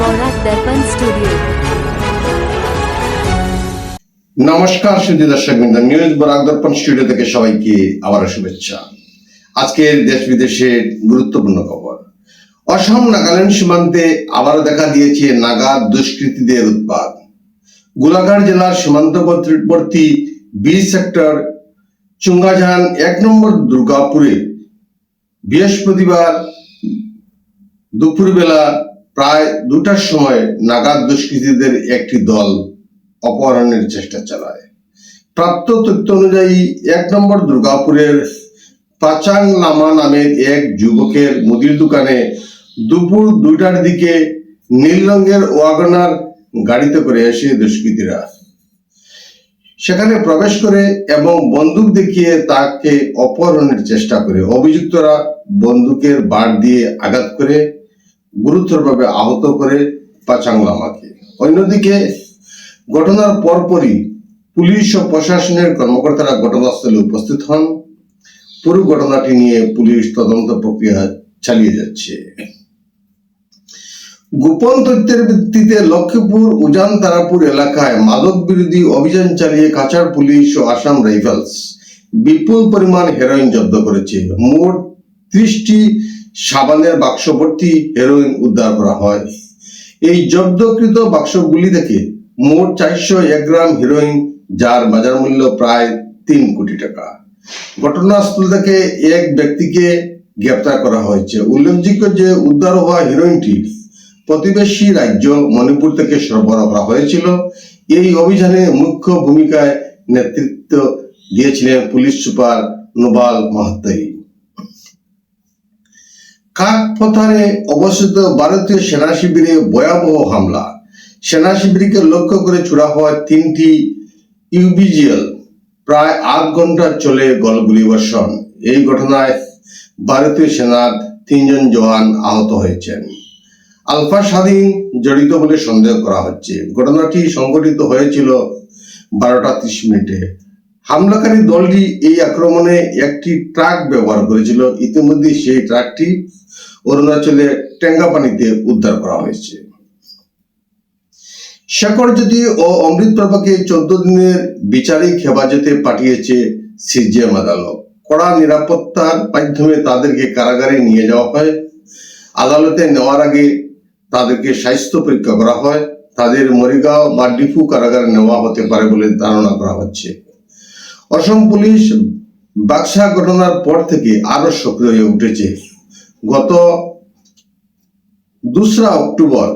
বরাক দর্পণ studio. নমস্কার সুধী দর্শকবৃন্দ, news Barak দর্পণ studio থেকে সবাইকে আবার শুভেচ্ছা। আজকের দেশ বিদেশের গুরুত্বপূর্ণ খবর। অসম নাগাল্যান্ড সীমান্তে আবার দেখা দিয়েছে নাগা দুষ্কৃতীদের উৎপাত। গোলাঘাট জেলার সীমান্তবর্তী বি সেক্টর চুঙ্গাঝান 1 নম্বর দুর্গাপুরে বৃহস্পতিবার দুপুরবেলা প্রায় 2টার সময় নাগা দুষ্কৃতীদের একটি দল অপহরণের চেষ্টা চালায়। প্রাপ্ত তথ্য অনুযায়ী 1 নম্বর দুর্গাপুরের পাচাং লামা নামের এক যুবকের মুদির দোকানে দুপুর 2টার দিকে নীল রঙের ওয়াগনার গাড়িতে করে এসে দুষ্কৃতীরা সেখানে প্রবেশ করে এবং বন্দুক দেখিয়ে তাকে অপহরণের চেষ্টা করে। অভিযুক্তরা বন্দুকের বার দিয়ে আঘাত করে গুরুতরভাবে আহত করে পাচাং লামাকে। অন্যদিকে ঘটনার পরপরই পুলিশ ও প্রশাসনের কর্মকর্তারা ঘটনাস্থলে উপস্থিত হন। পুরো ঘটনাটি নিয়ে পুলিশ তদন্ত প্রক্রিয়া চালিয়ে যাচ্ছে। গোপন তথ্যের ভিত্তিতে লক্ষ্মীপুর উজান তারাপুর এলাকায় মাদক বিরোধী অভিযান চালিয়ে কাছাড় পুলিশ ও আসাম রাইফেলস বিপুল পরিমাণ হেরোইন জব্দ করেছে। মোট 30টি সাবানের বাক্স ভর্তি হেরোইন উদ্ধার করা হয়। এই জব্দকৃত বাক্সগুলি থেকে মোট 401 গ্রাম হেরোইন, যার বাজার মূল্য প্রায় 3 কোটি টাকা। ঘটনাস্থল থেকে এক ব্যক্তিকে গ্রেপ্তার করা হয়েছে। উল্লেখযোগ্য যে উদ্ধার হওয়া হেরোইনটি প্রতিবেশী রাজ্য মণিপুর থেকে সরবরাহ করা হয়েছিল। এই অভিযানে মুখ্য ভূমিকায় নেতৃত্ব দিয়েছিলেন পুলিশ সুপার নোভাল মাহাত্তাই। কাকপথারে অবস্থিত ভারতীয় সেনা শিবিরে ভয়াবহ হামলা। সেনা শিবিরকে লক্ষ্য করে ছোড়া হয় 3টি ইউবিজিএল। প্রায় 8 ঘন্টা চলে গুলিবর্ষণ। এই ঘটনায় ভারতীয় সেনার 3 জন জওয়ান আহত হয়েছেন। আলফা স্বাধীন জড়িত বলে সন্দেহ করা হচ্ছে। ঘটনাটি সংঘটিত হয়েছিল 12টা 30 মিনিটে। হামলাকারী দলটি এই আক্রমণে একটি ট্রাক ব্যবহার করেছিল। ইতিমধ্যে সেই ট্রাকটি অরুণাচলে টেঙ্গাপানিতে উদ্ধার করা হয়েছে। শেখরজ্যোতি ও অমৃত প্রভাকে 14 দিনের বিচারিক হেফাজতে পাঠিয়েছে সিজিএম আদালত। কড়া নিরাপত্তার মাধ্যমে তাদেরকে কারাগারে নিয়ে যাওয়া হয়। আদালতে নেওয়ার আগে তাদেরকে স্বাস্থ্য পরীক্ষা করা হয়। তাদের মরিগাঁও বা ডিফু কারাগারে নেওয়া হতে পারে বলে ধারণা করা হচ্ছে। অসম পুলিশ বাক্সা ঘটনার পর থেকে আরো সক্রিয় হয়ে উঠেছে। গত 2রা অক্টোবর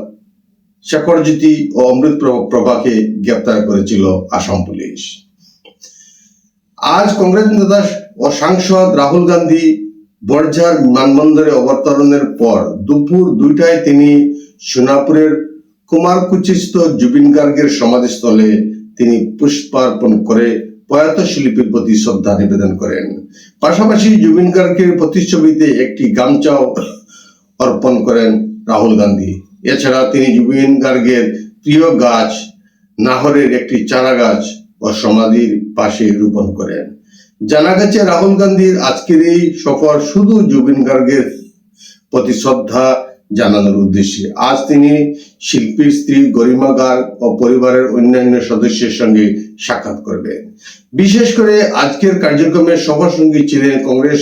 শেখরজ্যোতি ও অমৃত প্রভাকে গ্রেপ্তার করেছিল আসাম পুলিশ। আজ কংগ্রেস নেতা ও সাংসদ রাহুল গান্ধী বড়ঝার বিমানবন্দরে অবতরণের পর দুপুর 2টায় তিনি সোনাপুরের কুমারকুচিস্থ জুবিন গার্গের সমাধিস্থলে তিনি পুষ্পার্পণ করে প্রয়াত শিল্পীর প্রতি শ্রদ্ধা নিবেদন করেন। পাশাপাশি জুবিন গার্গের প্রতিচ্ছবিতে একটি গামছাও অর্পণ করেন রাহুল গান্ধী। এছাড়া তিনি জুবিন গার্গের প্রিয় গাছ নাহরের একটি চারা গাছ ও সমাধির পাশে রোপণ করেন। জানা গেছে রাহুল গান্ধীর আজকের এই সফর শুধু জুবিন গার্গের প্রতি শ্রদ্ধা জানানোর উদ্দেশ্যে। আজ তিনি শিল্পীর স্ত্রী গরিমা গার্গ ও পরিবারের অন্যান্য সদস্যের সঙ্গে সাক্ষাৎ করবেন। বিশেষ করে আজকের কার্যক্রমে সভাসঙ্গী ছিলেন কংগ্রেস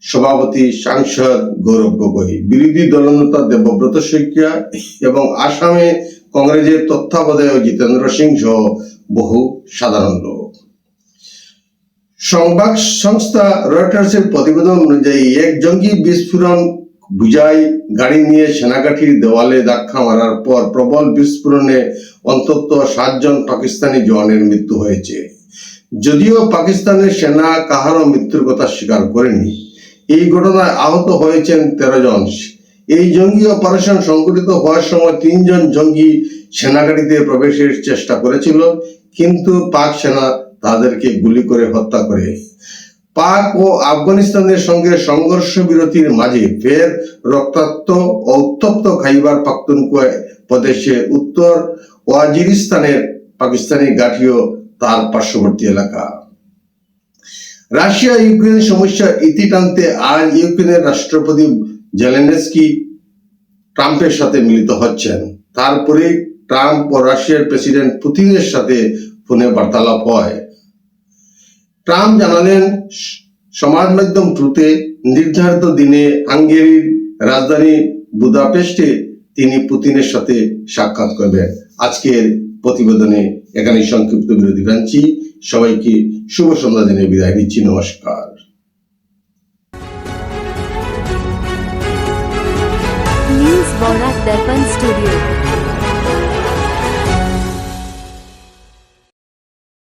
সভাপতি সাংসদ গৌরব গগৈ, বিরোধী দলনেতা দেবব্রত শইকীয়া এবং আসামে কংগ্রেসের তত্ত্বাবধায়ক জিতেন্দ্র সিং সহ বহু সাধারণ লোক। সংবাদ সংস্থা রয়টার্সের প্রতিবেদন অনুযায়ী এক জঙ্গি বিস্ফোরণ বুঝাই গাড়ি নিয়ে সেনাঘাটির দেওয়ালে ধাক্কা মারার পর প্রবল বিস্ফোরণে অন্তত 7 জন পাকিস্তানি জওয়ানের মৃত্যু হয়েছে। যদিও পাকিস্তানের সেনা কাহারও মৃত্যুর কথা স্বীকার করেনি। এই ঘটনায় আহত হয়েছেন 13 জন। এই জঙ্গি অপারেশন সংঘটিত হওয়ার সময় 3 জন জঙ্গি সেনাঘাটিতে প্রবেশের চেষ্টা করেছিল, কিন্তু পাক সেনা তাদেরকে গুলি করে হত্যা করে। পাক ও আফগানিস্তানের সঙ্গে সংঘর্ষ বিরতির মাঝে ফের রক্তাক্ত ও উত্তপ্ত খাইবার পাখতুনখোয়া প্রদেশে উত্তর ওয়াজিরিস্তানের পাকিস্তানি ঘাঁটিও তার পার্শ্ববর্তী এলাকা। রাশিয়া ইউক্রেন সমস্যার ইতি টানতে আজ ইউক্রেনের রাষ্ট্রপতি জেলেনস্কি ট্রাম্পের সাথে মিলিত হচ্ছেন। তারপরে ট্রাম্প ও রাশিয়ার প্রেসিডেন্ট পুতিনের সাথে ফোনে বার্তালাপ হয়। ট্রাম্প জানালেন সমাজ মাধ্যম ট্রুথে নির্ধারিত দিনে হাঙ্গেরির রাজধানী বুদাপেস্টে তিনি পুতিনের সাথে সাক্ষাৎ করবেন। আজকের প্রতিবেদনে এখানে সংক্ষিপ্ত বিরতি টানছি। সবাইকে শুভ সন্ধ্যা জানিয়ে বিদায় নিচ্ছি। নমস্কার। न्यूज़ बौरा दर्पण स्टूडियो।